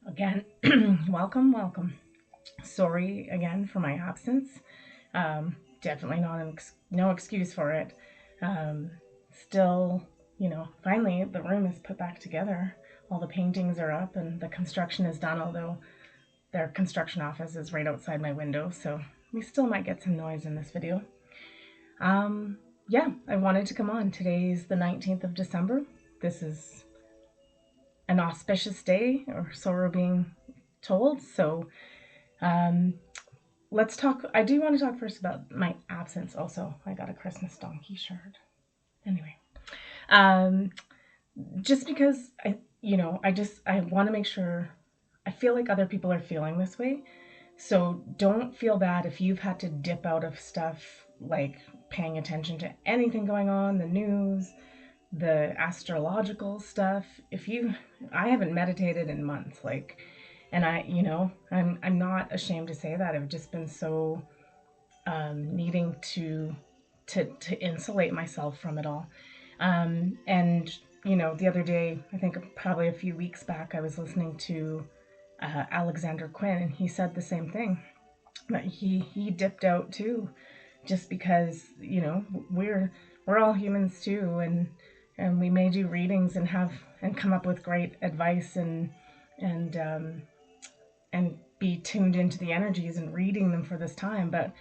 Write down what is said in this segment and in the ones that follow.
Again, welcome. Sorry again for my absence. Definitely not no excuse for it. Um, Still, finally the room is put back together. All the paintings are up and the construction is done, although their construction office is right outside my window, so we still might get some noise in this video. Um, yeah, I wanted to come on. Today's the 19th of December. This is an auspicious day, or so we're being told. So um, let's talk. I do want to talk first about my absence. Also, I got a Christmas donkey shirt. Anyway, um, just because I want to make sure. I feel like other people are feeling this way, so don't feel bad if you've had to dip out of stuff like paying attention to anything going on, the news, the astrological stuff. I haven't meditated in months, and I'm not ashamed to say that I've just been so needing to insulate myself from it all. And the other day, I think probably a few weeks back, I was listening to Alexander Quinn, and he said the same thing, that he dipped out too, just because we're all humans too, and we may do readings and come up with great advice and and be tuned into the energies and reading them for this time, but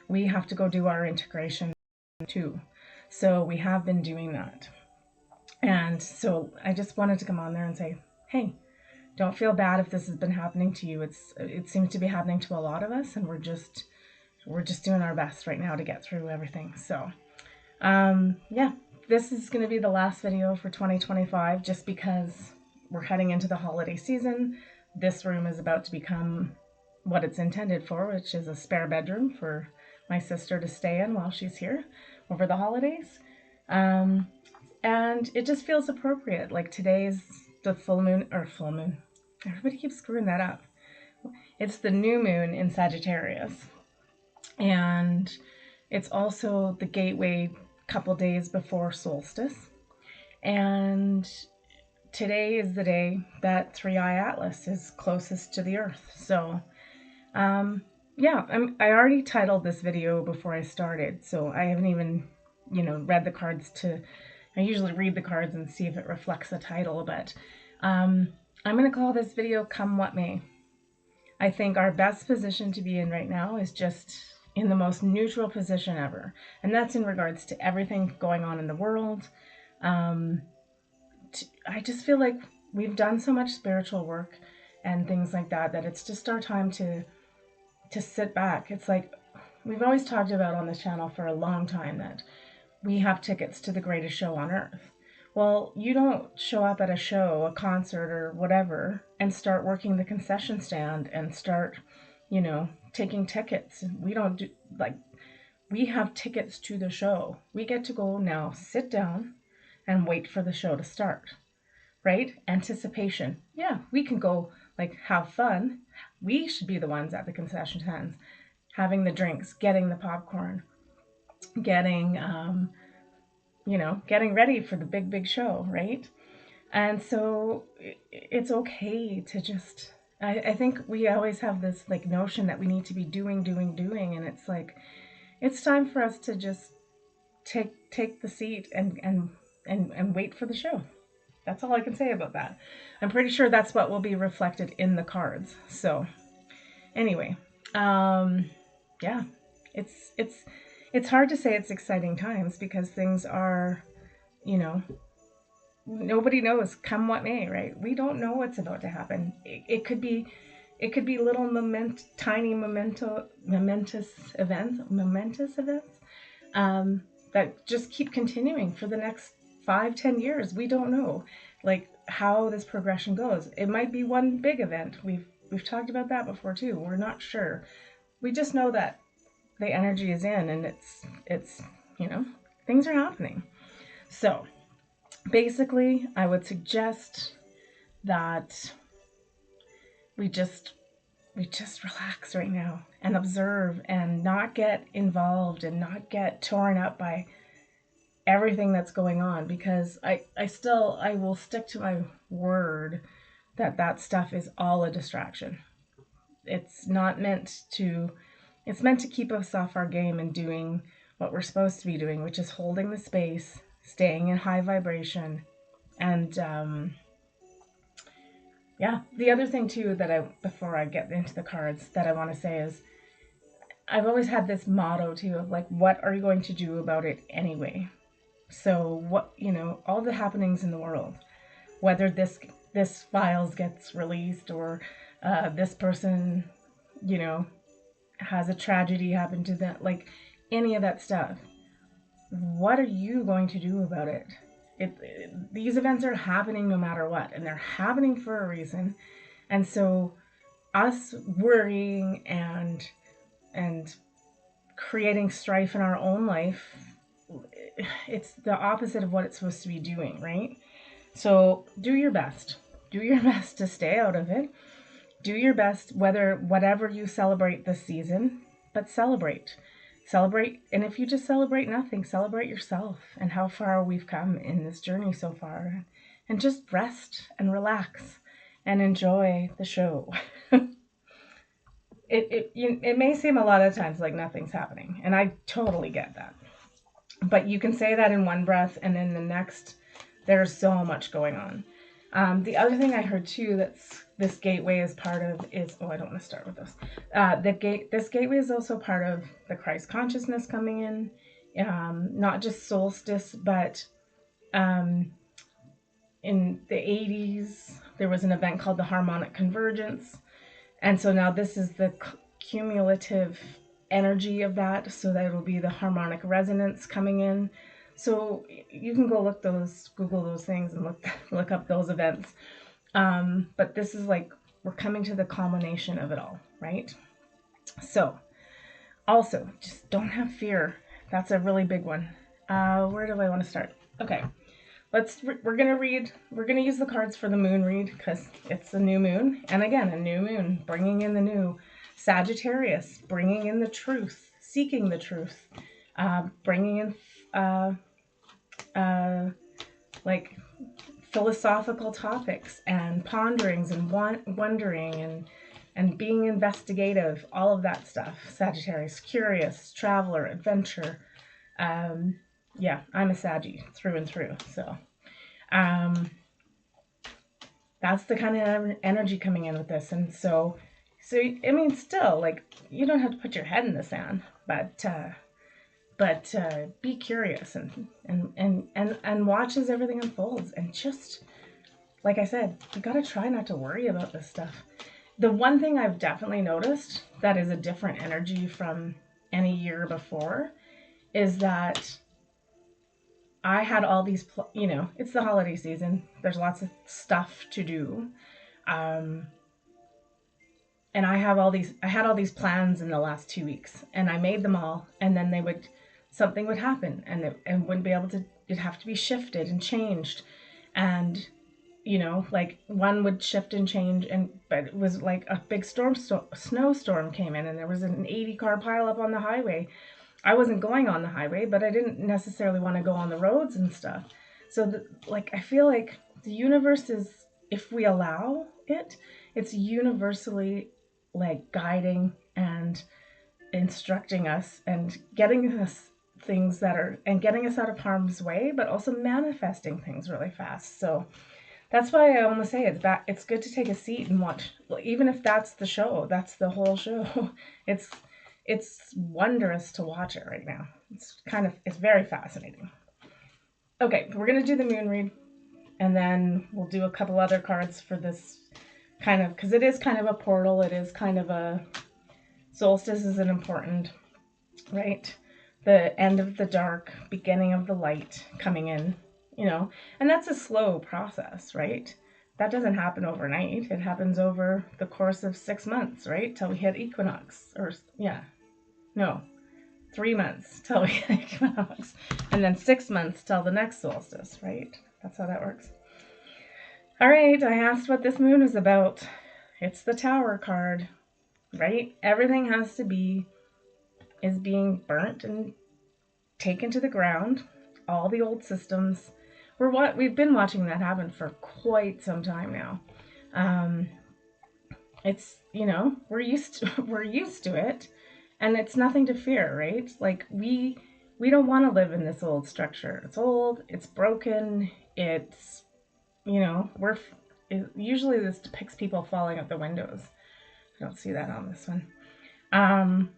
we have to go do our integration too. So we have been doing that. And so I just wanted to come on there and say, hey, don't feel bad if this has been happening to you. It seems to be happening to a lot of us, and we're just doing our best right now to get through everything. So yeah, this is going to be the last video for 2025, just because we're heading into the holiday season. This room is about to become what it's intended for, which is a spare bedroom for my sister to stay in while she's here over the holidays. Um, and it just feels appropriate. Like today's the full moon. Everybody keeps screwing that up. It's the new moon in Sagittarius. And it's also the gateway couple days before solstice. And today is the day that Three Eye Atlas is closest to the Earth. So, yeah, I already titled this video before I started, so I haven't even, read the cards I usually read the cards and see if it reflects the title, but I'm going to call this video Come What May. I think our best position to be in right now is just in the most neutral position ever. And that's in regards to everything going on in the world. I just feel like we've done so much spiritual work and things like that, that it's just our time to sit back. It's like we've always talked about on this channel for a long time that we have tickets to the greatest show on earth. Well, you don't show up at a show, a concert, or whatever, and start working the concession stand and start, taking tickets. We don't do, like, we have tickets to the show. We get to go now, sit down, and wait for the show to start, right? Anticipation. Yeah, we can go, like, have fun. We should be the ones at the concession stands, having the drinks, getting the popcorn, getting, getting ready for the big show, right? And so it's okay to just, I think we always have this like notion that we need to be doing. And it's like, it's time for us to just take the seat and wait for the show. That's all I can say about that. I'm pretty sure that's what will be reflected in the cards. So anyway, yeah, it's hard to say it's exciting times because things are, you know, nobody knows, come what may, right? We don't know what's about to happen. It could be little tiny momentous events that just keep continuing for the next 5-10 years. We don't know, like, how this progression goes. It might be one big event. We've talked about that before too. We're not sure. We just know that the energy is in, and it's things are happening. So basically, I would suggest that we just relax right now and observe and not get involved and not get torn up by everything that's going on, because I will stick to my word that stuff is all a distraction. It's not meant to, it's meant to keep us off our game and doing what we're supposed to be doing, which is holding the space, staying in high vibration. And yeah, the other thing too that before I get into the cards, that I want to say is I've always had this motto too of like, what are you going to do about it anyway? So what, all the happenings in the world, whether this files gets released or this person, you know, has a tragedy happen to them, like any of that stuff, what are you going to do about it? These events are happening no matter what, and they're happening for a reason. And so us worrying and creating strife in our own life, it's the opposite of what it's supposed to be doing, right? So do your best. Do your best to stay out of it. Do your best, whatever you celebrate this season, but celebrate. Celebrate, and if you just celebrate nothing, celebrate yourself and how far we've come in this journey so far. And just rest and relax and enjoy the show. It may seem a lot of times like nothing's happening, and I totally get that. But you can say that in one breath, and in the next, there's so much going on. The other thing I heard too that's this gateway is part of is, oh, I don't want to start with this. This gateway is also part of the Christ consciousness coming in, not just solstice, but in the 80s there was an event called the harmonic convergence, and so now this is the cumulative energy of that, so that will be the harmonic resonance coming in. So you can go Google those things and look up those events. But this is like, we're coming to the culmination of it all, right? So also, just don't have fear. That's a really big one. Where do I want to start? Okay, we're gonna use the cards for the moon read because it's a new moon, and again, a new moon, bringing in the new. Sagittarius, bringing in the truth, seeking the truth, bringing in like philosophical topics and ponderings and wondering and being investigative, all of that stuff. Sagittarius, curious, traveler, adventure. Yeah, I'm a Saggy through and through. So that's the kind of energy coming in with this. And so I mean, still, like, you don't have to put your head in the sand, but be curious and watch as everything unfolds. And just like I said, you gotta try not to worry about this stuff. The one thing I've definitely noticed that is a different energy from any year before is that I had all these, it's the holiday season. There's lots of stuff to do. And I had all these plans in the last 2 weeks, and I made them all, and then something would happen, and wouldn't be able to, it'd have to be shifted and changed. And, like one would shift and change, but it was like a big snowstorm came in, and there was an 80-car pileup on the highway. I wasn't going on the highway, but I didn't necessarily want to go on the roads and stuff. So I feel like the universe is, if we allow it, it's universally like guiding and instructing us and getting us things and getting us out of harm's way, but also manifesting things really fast. So that's why I almost say it's good to take a seat and watch, even if that's the show, that's the whole show. It's wondrous to watch it right now. It's very fascinating. Okay, we're gonna do the moon read, and then we'll do a couple other cards for this kind of, because it is kind of a portal. It is kind of a, solstice is an important, right? The end of the dark, beginning of the light coming in, and that's a slow process, right? That doesn't happen overnight. It happens over the course of 6 months, right? Till we hit equinox, 3 months till we hit equinox, and then 6 months till the next solstice, right? That's how that works. All right, I asked what this moon is about. It's the Tower card, right? Everything is being burnt and taken to the ground. All the old systems. We've been watching that happen for quite some time now. It's, you know, we're used to it, and it's nothing to fear, right? Like we don't want to live in this old structure. It's old, it's broken, it's, you know, usually this depicts people falling out the windows. I don't see that on this one. Um,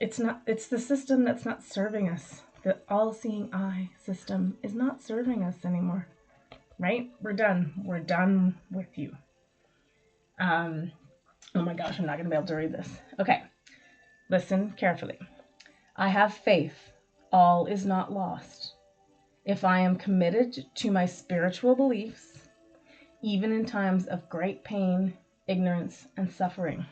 it's not, it's the system that's not serving us. The all-seeing eye system is not serving us anymore, right? We're done. We're done with you. Um, oh my gosh, I'm not going to be able to read this. Okay, listen carefully. I have faith. All is not lost. If I am committed to my spiritual beliefs, even in times of great pain, ignorance, and suffering.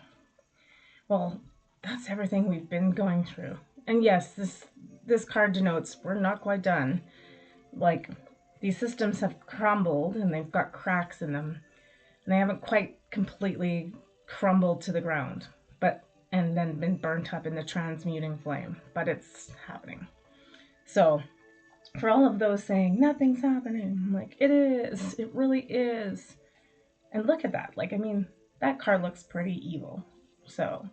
Well, that's everything we've been going through. And yes, this card denotes we're not quite done. Like, these systems have crumbled and they've got cracks in them. And they haven't quite completely crumbled to the ground, but and then been burnt up in the transmuting flame. But it's happening. So for all of those saying nothing's happening, I'm like, it is. It really is. And look at that. Like, I mean, that card looks pretty evil. So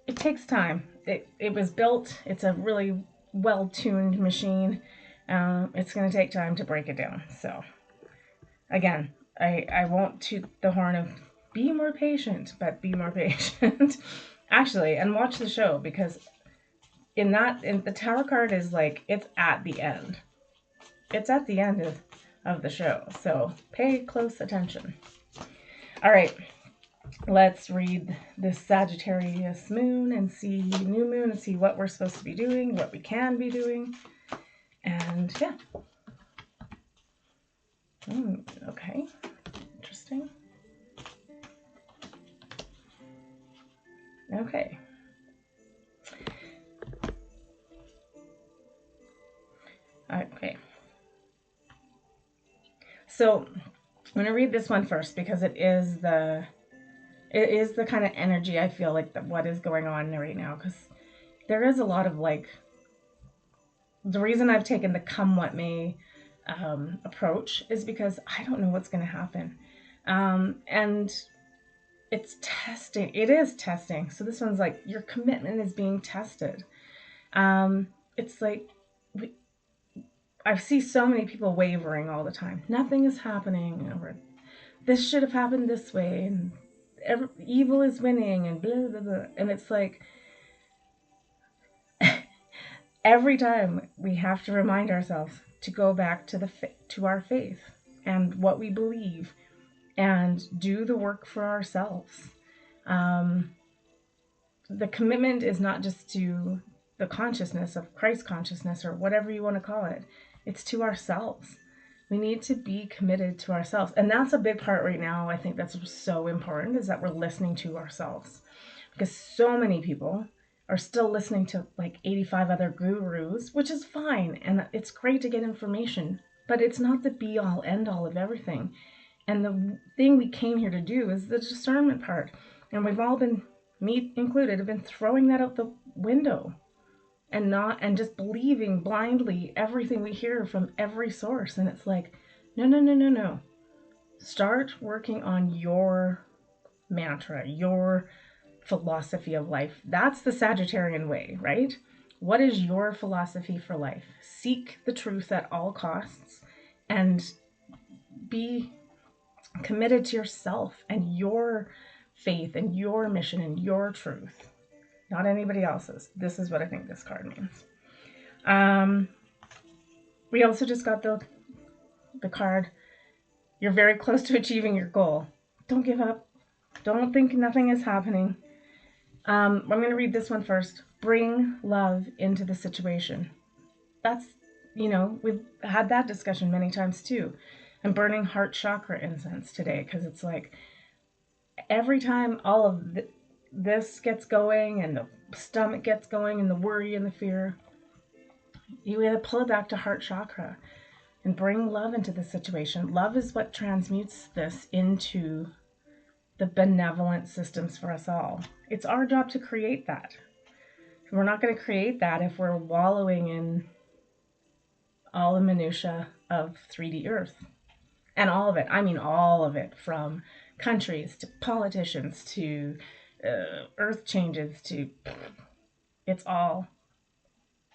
it takes time. It was built. It's a really well-tuned machine. It's going to take time to break it down. So again, I won't toot the horn of be more patient, but be more patient. Actually, and watch the show, because in the tarot card is like, it's at the end. It's at the end of the show. So pay close attention. All right. Let's read this Sagittarius moon and see new moon and see what we're supposed to be doing, what we can be doing. And yeah. Okay. Interesting. Okay. Okay. So I'm going to read this one first because it is the kind of energy I feel like that what is going on right now, because there is a lot of like, the reason I've taken the come what may approach is because I don't know what's going to happen. And it's testing. It is testing. So this one's like, your commitment is being tested. It's like, I see so many people wavering all the time. Nothing is happening. Or this should have happened this way. And evil is winning and blah, blah, blah. And it's like, every time we have to remind ourselves to go back to our faith and what we believe and do the work for ourselves. The commitment is not just to the consciousness of Christ consciousness or whatever you want to call it. It's to ourselves. We need to be committed to ourselves. And that's a big part right now. I think that's so important, is that we're listening to ourselves. Because so many people are still listening to like 85 other gurus, which is fine. And it's great to get information, but it's not the be all end all of everything. And the thing we came here to do is the discernment part. And we've all been, me included, have been throwing that out the window and just believing blindly everything we hear from every source. And it's like, no. Start working on your mantra, your philosophy of life. That's the Sagittarian way, right? What is your philosophy for life? Seek the truth at all costs and be committed to yourself and your faith and your mission and your truth, not anybody else's. This is what I think this card means. We also just got the card, you're very close to achieving your goal. Don't give up. Don't think nothing is happening. I'm going to read this one first. Bring love into the situation. That's, we've had that discussion many times too. I'm burning heart chakra incense today because it's like every time all of this gets going and the stomach gets going and the worry and the fear, you got to pull it back to heart chakra and bring love into the situation. Love is what transmutes this into the benevolent systems for us all. It's our job to create that. We're not going to create that if we're wallowing in all the minutia of 3D Earth. And all of it, I mean all of it, from countries to politicians to earth changes to, it's all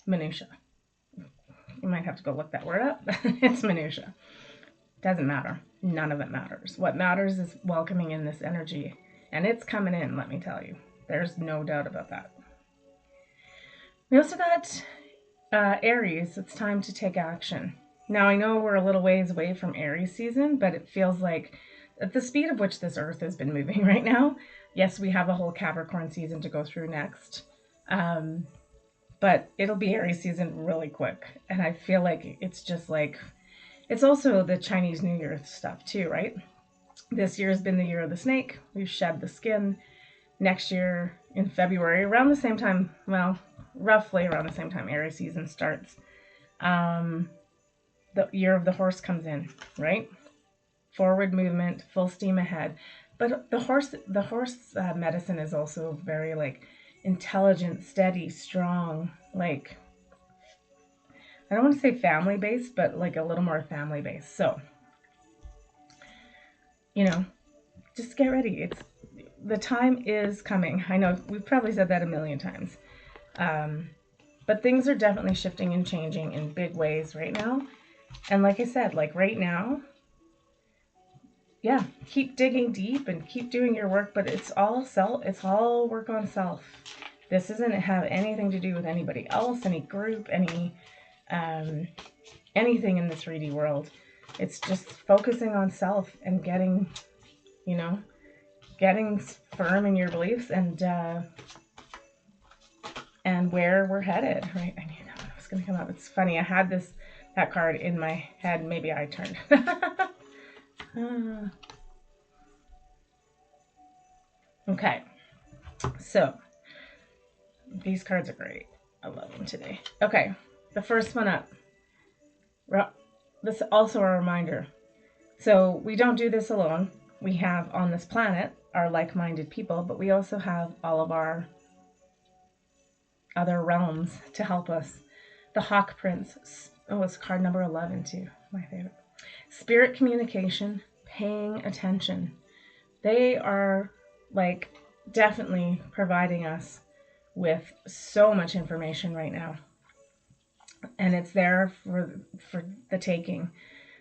minutia. You might have to go look that word up. It's minutia. Doesn't matter. None of it matters. What matters is welcoming in this energy. And it's coming in, let me tell you. There's no doubt about that. We also got Aries. It's time to take action. Now, I know we're a little ways away from Aries season, but it feels like at the speed of which this Earth has been moving right now, yes, we have a whole Capricorn season to go through next. But it'll be Aries season really quick. And I feel like it's just like, it's also the Chinese New Year stuff too, right? This year has been the year of the snake. We've shed the skin. Next year in February, around the same time, well, roughly around the same time Aries season starts, the year of the horse comes in, right? Forward movement, full steam ahead. But the horse medicine is also very like intelligent, steady, strong, like, I don't want to say family based, but like a little more family based. So, you know, just get ready. The time is coming. I know we've probably said that a million times. But things are definitely shifting and changing in big ways right now. And like I said, like right now, yeah, keep digging deep and keep doing your work, but it's all work on self. This doesn't have anything to do with anybody else, any group, anything in this 3D world. It's just focusing on self and getting firm in your beliefs and where we're headed, right? I knew that one was going to come up. It's funny. I had that card in my head. Maybe I turned. Okay. So these cards are great. I love them today. Okay. The first one up. This is also a reminder. So we don't do this alone. We have on this planet our like-minded people, but we also have all of our other realms to help us. The Hawk Prince. Oh, it's card number 11 too. My favorite. Spirit communication, paying attention. They are like definitely providing us with so much information right now. And it's there for the taking.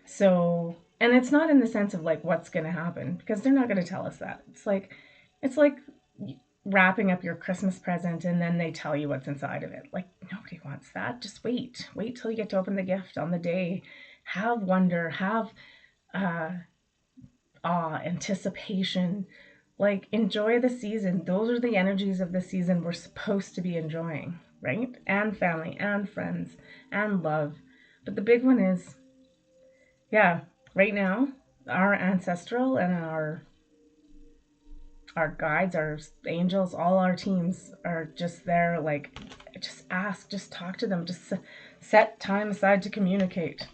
So, and it's not in the sense of like what's going to happen, because they're not going to tell us that. It's like wrapping up your Christmas present and then they tell you what's inside of it. Like, nobody wants that. Just wait till you get to open the gift on the day. Have wonder, have awe, anticipation, like enjoy the season. Those are the energies of the season we're supposed to be enjoying, right? And family and friends and love. But the big one is, yeah, right now, our ancestral and our guides, our angels, all our teams are just there, like, just ask, just talk to them, just set time aside to communicate.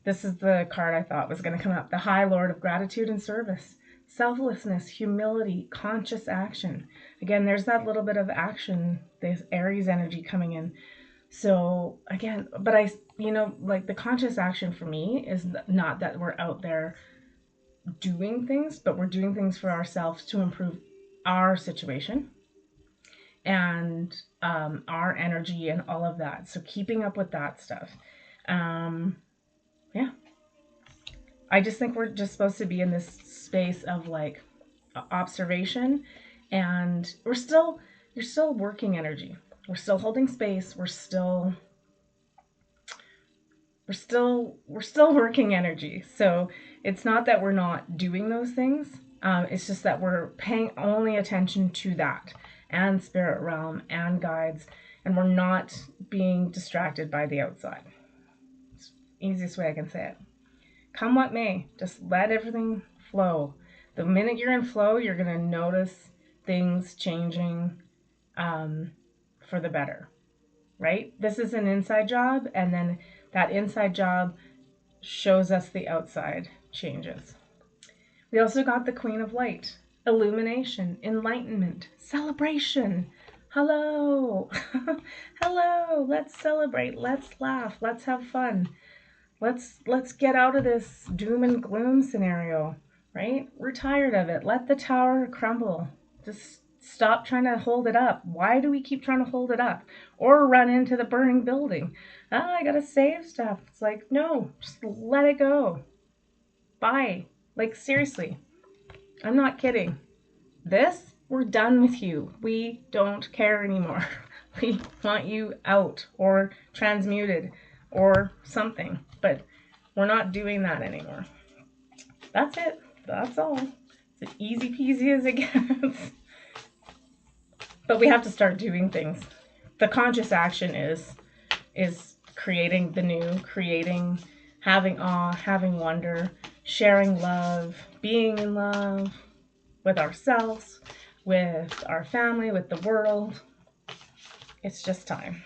This is the card I thought was going to come up. The High Lord of Gratitude and Service. Selflessness, humility, conscious action. Again, there's that little bit of action, this Aries energy coming in. So again, but like the conscious action for me is not that we're out there doing things, but we're doing things for ourselves to improve our situation and our energy and all of that. So keeping up with that stuff. Yeah. I just think we're just supposed to be in this space of like observation, and you're still working energy. We're still holding space. We're still working energy. So it's not that we're not doing those things. It's just that we're paying only attention to that and spirit realm and guides, and we're not being distracted by the outside. It's the easiest way I can say it. Come what may, just let everything flow. The minute you're in flow, you're going to notice things changing for the better, right? This is an inside job, and then that inside job shows us the outside changes. We also got the Queen of Light, illumination, enlightenment, celebration. Hello. Hello. Let's celebrate. Let's laugh. Let's have fun. Let's get out of this doom and gloom scenario, right? We're tired of it. Let the tower crumble. Just stop trying to hold it up. Why do we keep trying to hold it up or run into the burning building? Oh, I gotta save stuff. It's like, no, just let it go. Bye. Like, seriously, I'm not kidding. This, we're done with you. We don't care anymore. We want you out or transmuted or something, but we're not doing that anymore. That's it. That's all. It's as easy peasy as it gets. But we have to start doing things. The conscious action is creating the new, creating, having awe, having wonder, sharing love, being in love with ourselves, with our family, with the world. It's just time.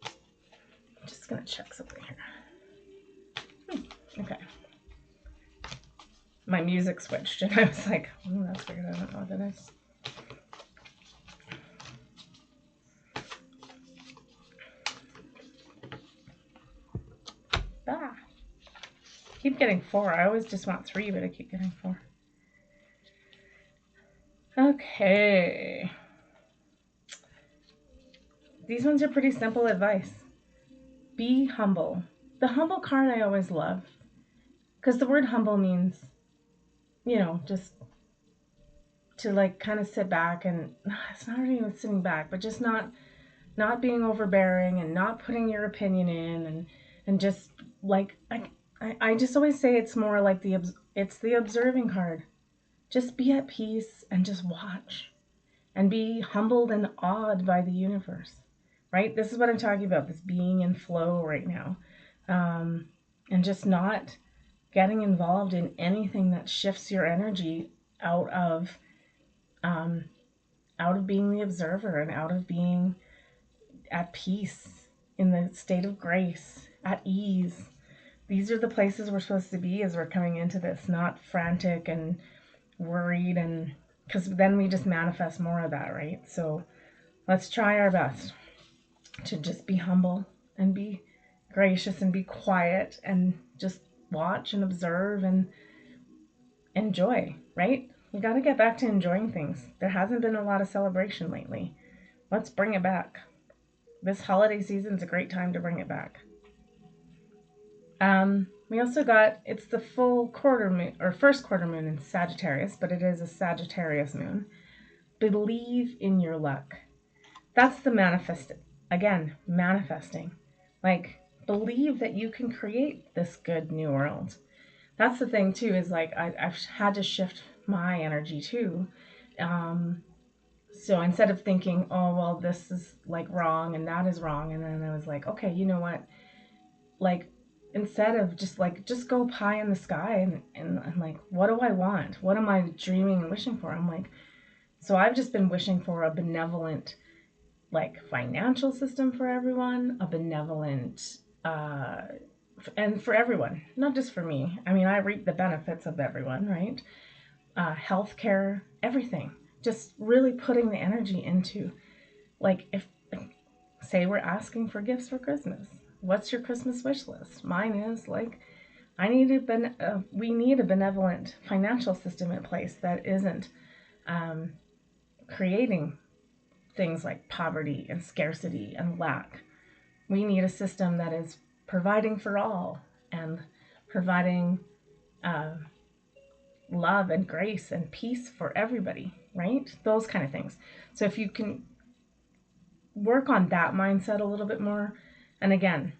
I'm just gonna check something here. Okay. My music switched and I was like, oh, that's weird. I don't know what that is. Ah. Keep getting 4. I always just want 3, but I keep getting 4. Okay. These ones are pretty simple advice. Be humble. The humble card I always love, because the word humble means, just to like kind of sit back and it's not even sitting back, but just not being overbearing and not putting your opinion in and just like I just always say it's more like it's the observing card. Just be at peace and just watch and be humbled and awed by the universe, right? This is what I'm talking about, this being in flow right now. And just not getting involved in anything that shifts your energy out of being the observer and out of being at peace, in the state of grace, at ease. These are the places we're supposed to be as we're coming into this, not frantic and worried, and because then we just manifest more of that, right? So let's try our best to just be humble and be gracious and be quiet and just watch and observe and enjoy, right? We got to get back to enjoying things. There hasn't been a lot of celebration lately. Let's bring it back. This holiday season is a great time to bring it back. We also got, it's the full quarter moon, or first quarter moon in Sagittarius, but it is a Sagittarius moon. Believe in your luck. That's the manifesting. Like, believe that you can create this good new world. That's the thing too, is like I've had to shift my energy too. So instead of thinking, oh well, this is like wrong and that is wrong, and then I was like, okay, you know what, like instead of just go pie in the sky and I'm like, what do I want, what am I dreaming and wishing for? I'm like, so I've just been wishing for a benevolent like financial system for everyone, a benevolent and for everyone, not just for me. I mean, I reap the benefits of everyone, right? Healthcare, everything. Just really putting the energy into, like, if, say, we're asking for gifts for Christmas. What's your Christmas wish list? Mine is like, we need a benevolent financial system in place that isn't creating things like poverty and scarcity and lack. We need a system that is providing for all and providing love and grace and peace for everybody, right? Those kind of things. So if you can work on that mindset a little bit more, and again,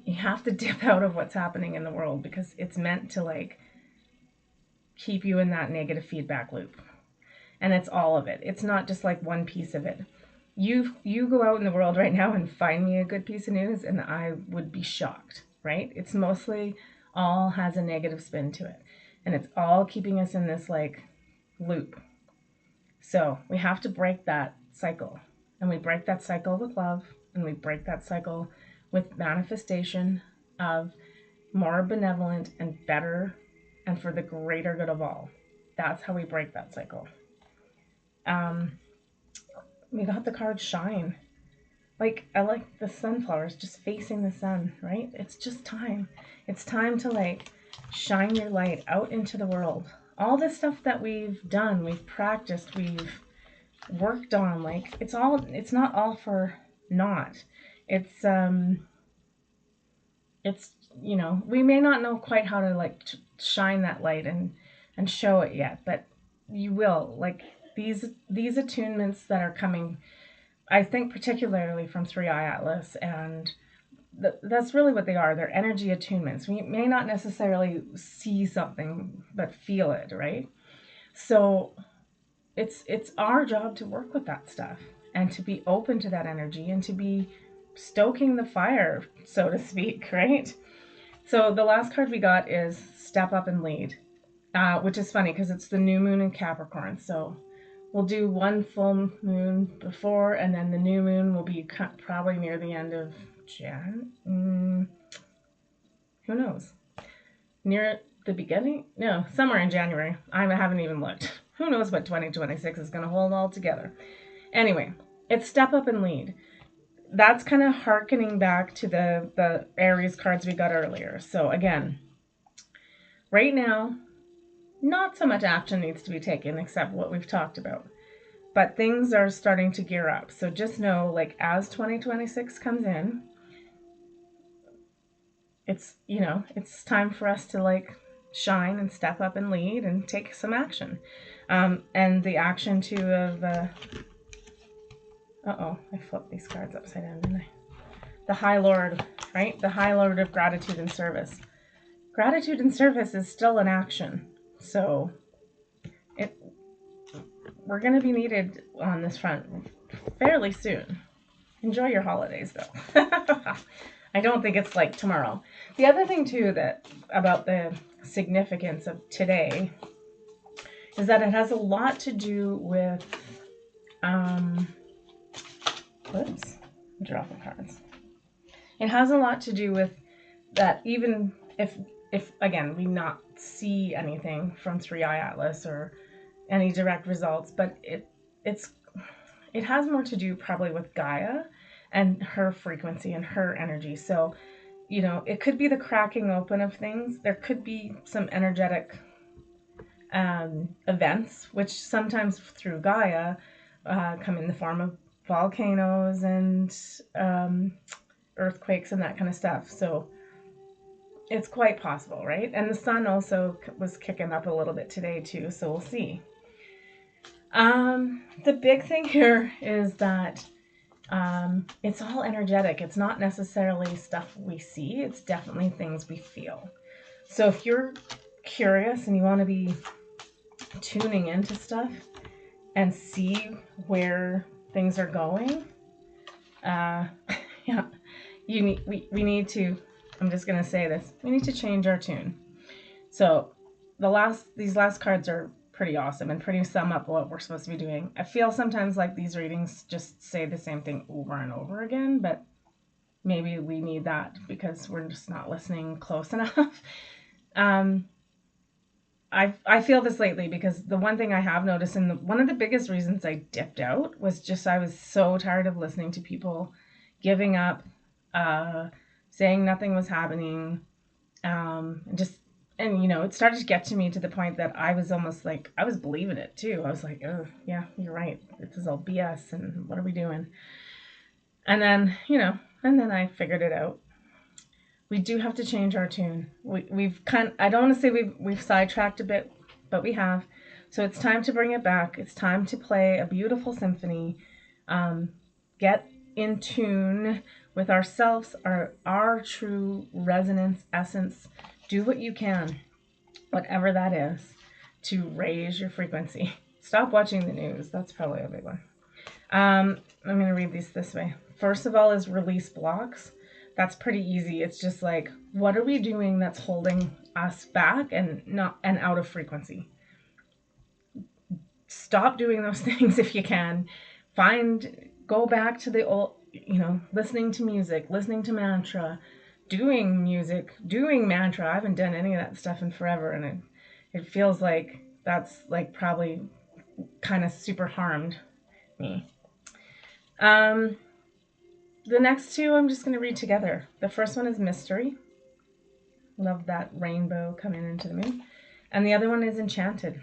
you have to dip out of what's happening in the world because it's meant to like keep you in that negative feedback loop. And it's all of it. It's not just like one piece of it. You go out in the world right now and find me a good piece of news and I would be shocked, right? It's mostly all has a negative spin to it. And it's all keeping us in this like loop. So we have to break that cycle. And we break that cycle with love, and we break that cycle with manifestation of more benevolent and better and for the greater good of all. That's how we break that cycle. We got the card Shine. like, I like the sunflowers just facing the sun, right? It's just time. It's time to like shine your light out into the world. All this stuff that we've done, we've practiced, we've worked on, like it's not all for naught. It's it's we may not know quite how to like shine that light and show it yet, but you will. Like these attunements that are coming, I think particularly from Three Eye Atlas, and that's really what they are. They're energy attunements. We may not necessarily see something, but feel it, right? So it's our job to work with that stuff and to be open to that energy and to be stoking the fire, so to speak, right? So the last card we got is Step Up and Lead, which is funny because it's the new moon in Capricorn. So we'll do one full moon before, and then the new moon will be probably near the end of Jan. Who knows? Near the beginning? No, somewhere in January. I haven't even looked. Who knows what 2026 is going to hold all together. Anyway, it's Step Up and Lead. That's kind of harkening back to the Aries cards we got earlier. So again, right now, not so much action needs to be taken except what we've talked about. But things are starting to gear up. So just know, like, as 2026 comes in, it's time for us to like shine and step up and lead and take some action. And the action too of I flipped these cards upside down, didn't I? The High Lord, right? The High Lord of gratitude and service. Gratitude and service is still an action. So we're going to be needed on this front fairly soon. Enjoy your holidays, though. I don't think it's like tomorrow. The other thing, too, that about the significance of today is that it has a lot to do with, whoops, I'm dropping cards. It has a lot to do with that even if again, we not see anything from Three Eye Atlas or any direct results, but it has more to do probably with Gaia and her frequency and her energy. So, it could be the cracking open of things. There could be some energetic events, which sometimes through Gaia come in the form of volcanoes and earthquakes and that kind of stuff. So it's quite possible, right? And the sun also was kicking up a little bit today too, so we'll see. The big thing here is that it's all energetic. It's not necessarily stuff we see. It's definitely things we feel. So if you're curious and you want to be tuning into stuff and see where things are going, yeah, we need to, I'm just going to say this, we need to change our tune. So these last cards are pretty awesome and pretty sum up what we're supposed to be doing. I feel sometimes like these readings just say the same thing over and over again, but maybe we need that because we're just not listening close enough. I feel this lately because the one thing I have noticed, and one of the biggest reasons I dipped out was just I was so tired of listening to people giving up, saying nothing was happening, and it started to get to me to the point that I was almost like, I was believing it too. I was like, oh yeah, you're right. This is all BS and what are we doing? And then, and then I figured it out. We do have to change our tune. We've I don't want to say we've sidetracked a bit, but we have. So it's time to bring it back. It's time to play a beautiful symphony. Get in tune with ourselves, our true resonance, essence. Do what you can, whatever that is, to raise your frequency. Stop watching the news. That's probably a big one. I'm going to read these this way. First of all is release blocks. That's pretty easy. It's just like, what are we doing that's holding us back and out of frequency? Stop doing those things if you can. Go back to the old, listening to music, listening to mantra, doing music, doing mantra. I haven't done any of that stuff in forever, and it feels like that's like probably kind of super harmed me. the next two I'm just going to read together. The first one is Mystery. Love that rainbow coming into the moon. And the other one is Enchanted.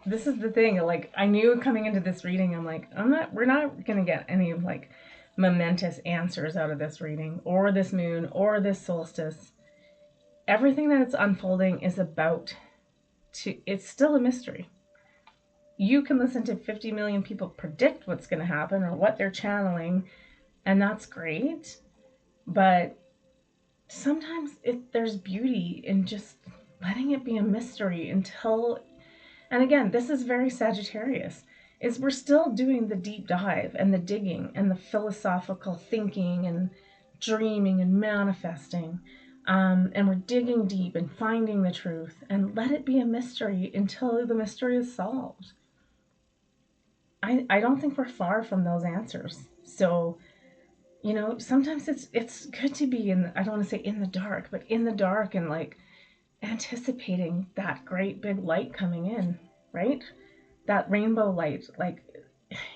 This is the thing, like, I knew coming into this reading, I'm like, we're not going to get any, like, momentous answers out of this reading, or this moon, or this solstice. Everything that it's unfolding is it's still a mystery. You can listen to 50 million people predict what's going to happen or what they're channeling, and that's great. But sometimes there's beauty in just letting it be a mystery until, and again, this is very Sagittarius, is we're still doing the deep dive and the digging and the philosophical thinking and dreaming and manifesting. And we're digging deep and finding the truth, and let it be a mystery until the mystery is solved. I don't think we're far from those answers. So, you know, sometimes it's good to be I don't want to say in the dark, but in the dark and like anticipating that great big light coming in, right? That rainbow light, like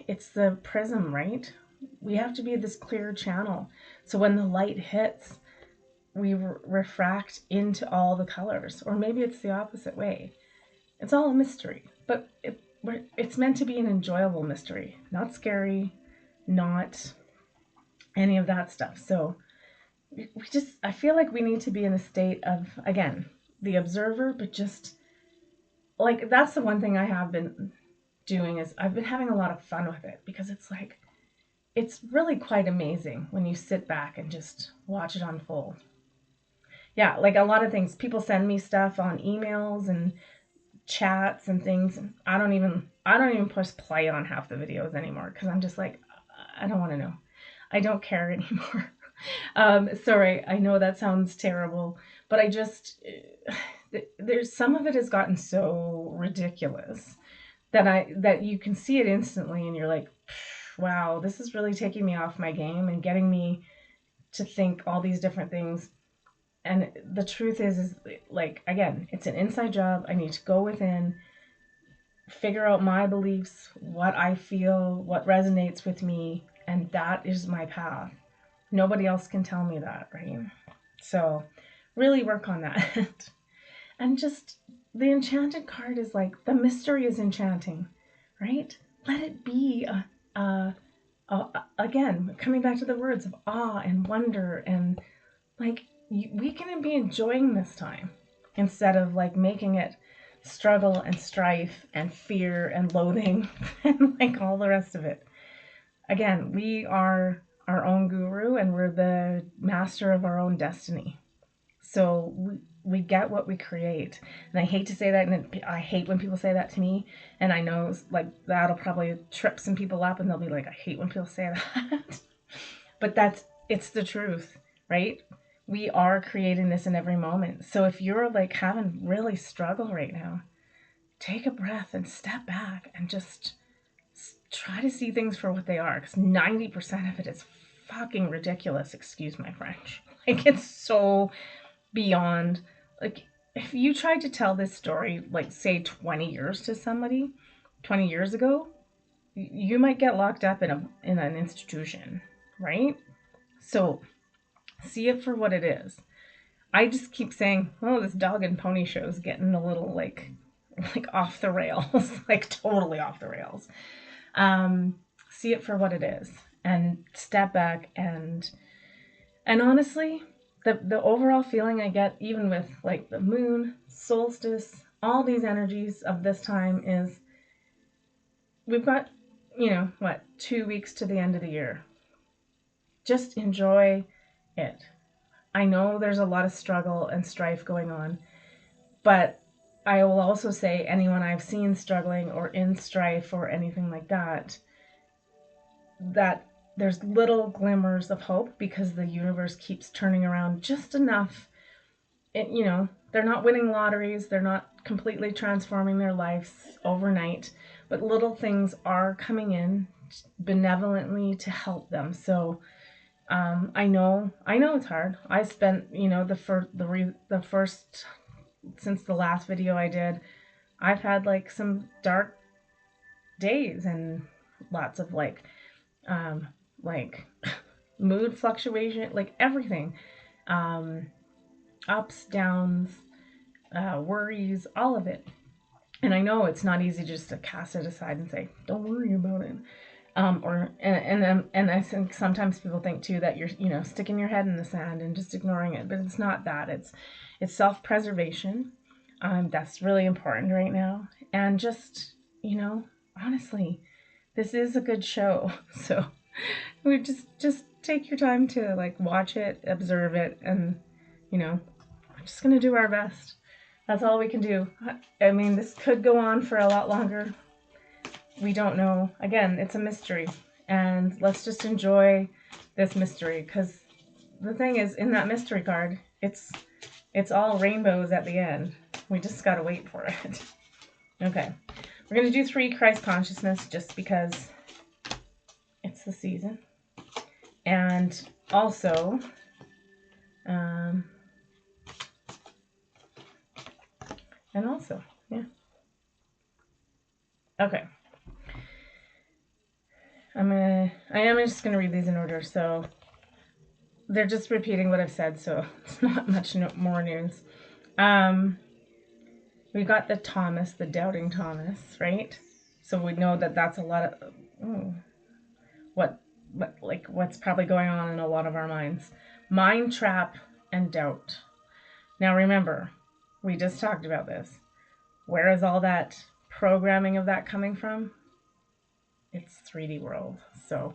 it's the prism, right? We have to be this clear channel. So when the light hits, we refract into all the colors. Or maybe it's the opposite way. It's all a mystery, but it's meant to be an enjoyable mystery, not scary, not any of that stuff. So I feel like we need to be in a state of, again, the observer, but just like, that's the one thing I have been doing is I've been having a lot of fun with it, because it's like, it's really quite amazing when you sit back and just watch it unfold. Yeah, like a lot of things, people send me stuff on emails and chats and things. I don't even push play on half the videos anymore, because I'm just like, I don't want to know. I don't care anymore. Sorry, I know that sounds terrible, but there's some of it has gotten so ridiculous that you can see it instantly, and you're like, wow, this is really taking me off my game and getting me to think all these different things. And the truth is like, again, it's an inside job. I need to go within, figure out my beliefs, what I feel, what resonates with me, and that is my path. Nobody else can tell me that, right? So really work on that. And just the Enchanted card is like, the mystery is enchanting, right? Let it be again, coming back to the words of awe and wonder, and like, we can be enjoying this time instead of like making it struggle and strife and fear and loathing and like all the rest of it. Again, we are our own guru, and we're the master of our own destiny. So we get what we create. And I hate to say that, and I hate when people say that to me. And I know like that'll probably trip some people up, and they'll be like, I hate when people say that. But it's the truth, right? We are creating this in every moment. So if you're like having really struggle right now, take a breath and step back and just try to see things for what they are, because 90% of it is fucking ridiculous, excuse my French. Like, it's so beyond, like, if you tried to tell this story, like, say 20 years to somebody 20 years ago, you might get locked up in an institution, right? So see it for what it is. I just keep saying, oh, this dog and pony show is getting a little like off the rails, like totally off the rails. See it for what it is, and step back, and honestly, the overall feeling I get, even with like the moon, solstice, all these energies of this time, is we've got, 2 weeks to the end of the year. Just enjoy it. I know there's a lot of struggle and strife going on, but I will also say, anyone I've seen struggling or in strife or anything like that there's little glimmers of hope, because the universe keeps turning around just enough. They're not winning lotteries, they're not completely transforming their lives overnight, but little things are coming in benevolently to help them. So I know it's hard. I spent, the first, since the last video I did, I've had like some dark days and lots of like like mood fluctuation, like everything, um, ups, downs, worries, all of it. And I know it's not easy just to cast it aside and say, "Don't worry about it." And I think sometimes people think too that you're, sticking your head in the sand and just ignoring it, but it's not that. It's self-preservation. That's really important right now. And just, honestly, this is a good show. So we just take your time to like watch it, observe it, and we're just gonna do our best. That's all we can do. I mean, this could go on for a lot longer. We don't know. Again, it's a mystery. And let's just enjoy this mystery, because the thing is, in that mystery card, it's all rainbows at the end. We just gotta wait for it. Okay. We're gonna do 3 Christ consciousness just because it's the season. And also, yeah. Okay. I am just gonna read these in order, so they're just repeating what I've said, so it's not much more news. We got the Thomas, the doubting Thomas, right? So we know that that's a lot of what's probably going on in a lot of our minds. Mind trap and doubt. Now remember, we just talked about this. Where is all that programming of that coming from? It's 3D world. So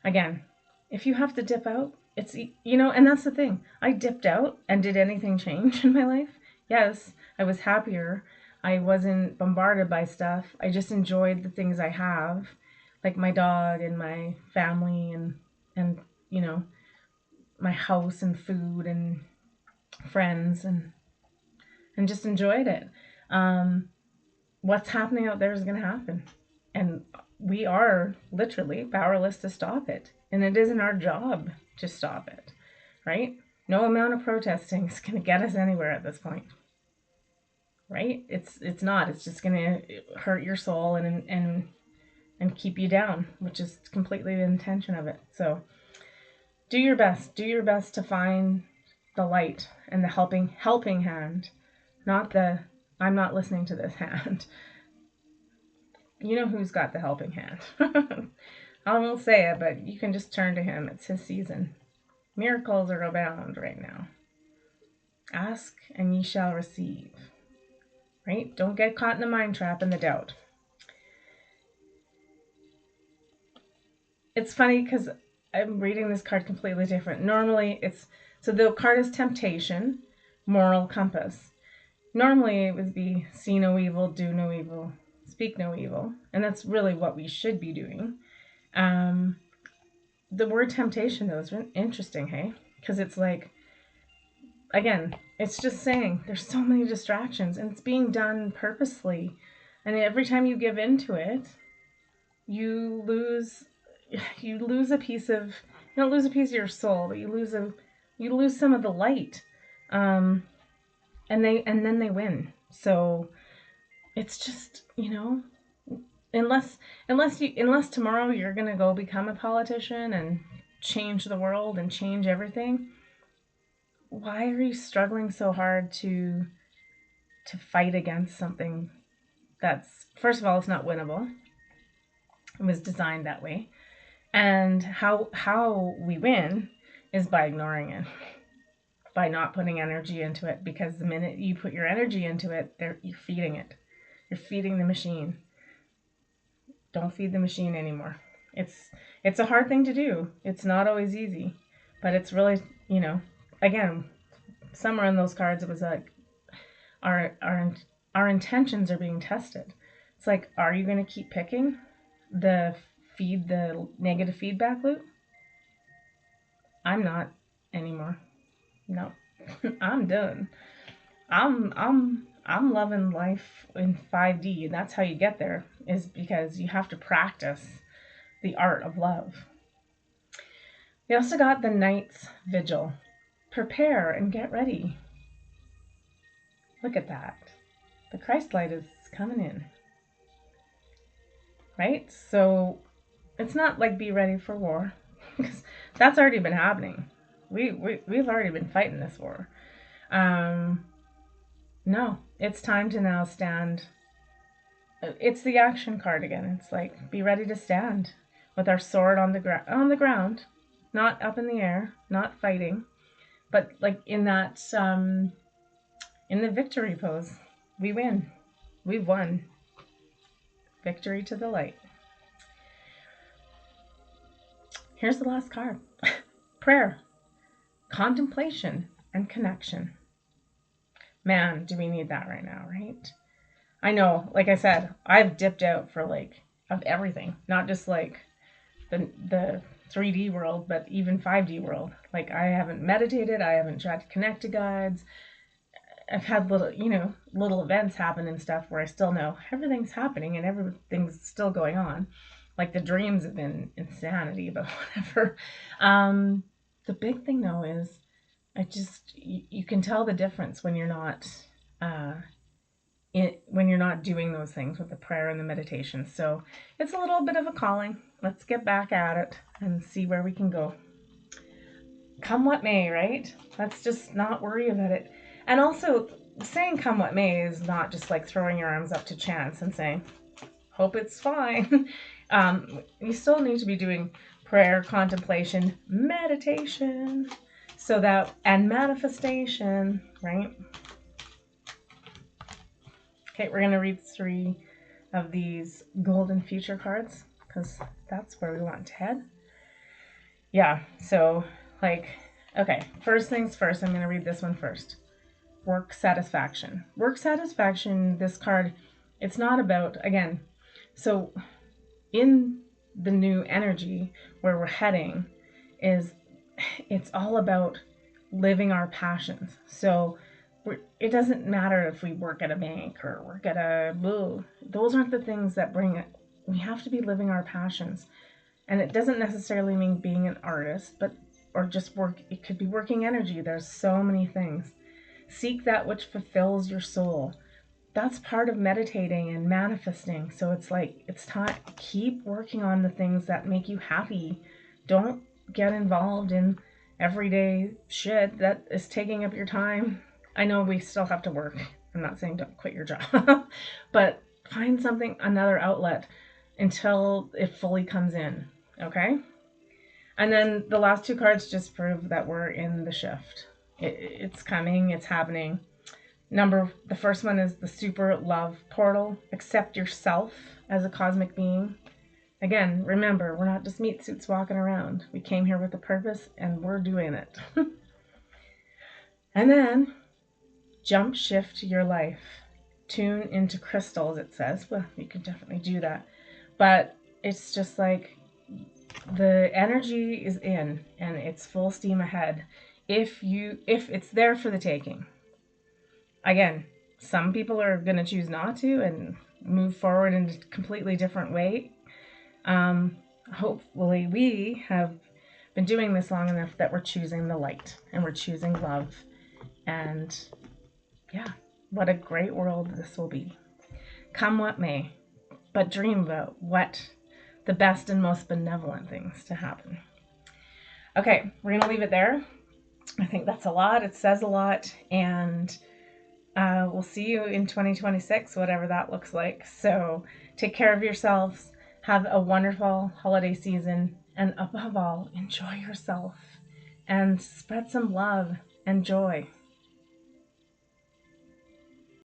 again, if you have to dip out, it's, and that's the thing. I dipped out, and did anything change in my life? Yes, I was happier. I wasn't bombarded by stuff. I just enjoyed the things I have, like my dog and my family and my house and food and friends and just enjoyed it. What's happening out there is going to happen. And we are literally powerless to stop it. And it isn't our job to stop it, right? No amount of protesting is going to get us anywhere at this point, right? It's not. It's just going to hurt your soul and keep you down, which is completely the intention of it. So do your best. Do your best to find the light and the helping hand, not the I'm not listening to this hand. You know who's got the helping hand. I won't say it, but you can just turn to him. It's his season. Miracles are abound right now. Ask and ye shall receive. Right? Don't get caught in the mind trap and the doubt. It's funny because I'm reading this card completely different. Normally so the card is temptation, moral compass. Normally it would be see no evil, do no evil, speak no evil. And that's really what we should be doing. The word temptation, though, is really interesting, hey? Because it's like, again, it's just saying there's so many distractions, and it's being done purposely. And every time you give into it, you lose a piece of, you don't lose a piece of your soul, but you lose some of the light. And then they win. So it's just, unless tomorrow you're gonna go become a politician and change the world and change everything, why are you struggling so hard to fight against something that's, first of all, it's not winnable. It was designed that way. And how we win is by ignoring it, by not putting energy into it, because the minute you put your energy into it, you're feeding it. You're feeding the machine. Don't feed the machine anymore. It's a hard thing to do. It's not always easy, but it's really, again, somewhere in those cards it was like our intentions are being tested. It's like, are you going to keep picking the negative feedback loop? I'm not anymore. No. I'm done. I'm loving life in 5D, and that's how you get there, is because you have to practice the art of love. We also got the Night's Vigil. Prepare and get ready. Look at that. The Christ light is coming in. Right? So it's not like be ready for war, because that's already been happening. We've already been fighting this war. No, it's time to now stand. It's the action card again. It's like be ready to stand with our sword on the ground, not up in the air, not fighting, but like in that in the victory pose. We win. We've won. Victory to the light. Here's the last card. Prayer, contemplation, and connection. Man, do we need that right now, right? I know, like I said, I've dipped out for like of everything, not just like the 3D world, but even 5D world. Like I haven't meditated, I haven't tried to connect to guides. I've had little events happen and stuff where I still know everything's happening and everything's still going on. Like the dreams have been insanity, but whatever. The big thing though is you can tell the difference when you're not when you're not doing those things with the prayer and the meditation. So it's a little bit of a calling. Let's get back at it and see where we can go. Come what may, right? Let's just not worry about it. And also, saying come what may is not just like throwing your arms up to chance and saying, hope it's fine. You still need to be doing prayer, contemplation, meditation, and manifestation, right? Okay, we're going to read 3 of these golden future cards because that's where we want to head. Yeah, so okay, first things first, I'm going to read this one first. Work satisfaction. Work satisfaction, this card, it's not about, again, so in the new energy where we're heading it's all about living our passions. So it doesn't matter if we work at a bank or work at those aren't the things that bring it. We have to be living our passions. And it doesn't necessarily mean being an artist, or just work. It could be working energy. There's so many things. Seek that which fulfills your soul. That's part of meditating and manifesting. So it's like, it's time, keep working on the things that make you happy. Don't get involved in everyday shit that is taking up your time. I know we still have to work. I'm not saying don't quit your job, but find another outlet until it fully comes in. Okay? And then the last 2 cards just prove that we're in the shift. It's coming, it's happening. The first one is the super love portal. Accept yourself as a cosmic being. Again, remember, we're not just meat suits walking around. We came here with a purpose and we're doing it. And then jump shift your life. Tune into crystals, it says. Well, you could definitely do that. But it's just like the energy is in and it's full steam ahead. If it's there for the taking. Again, some people are going to choose not to and move forward in a completely different way. Hopefully we have been doing this long enough that we're choosing the light and we're choosing love. And yeah, what a great world this will be. Come what may, but dream about what the best and most benevolent things to happen. Okay, we're going to leave it there. I think that's a lot. It says a lot. And we'll see you in 2026, whatever that looks like. So take care of yourselves. Have a wonderful holiday season. And above all, enjoy yourself and spread some love and joy.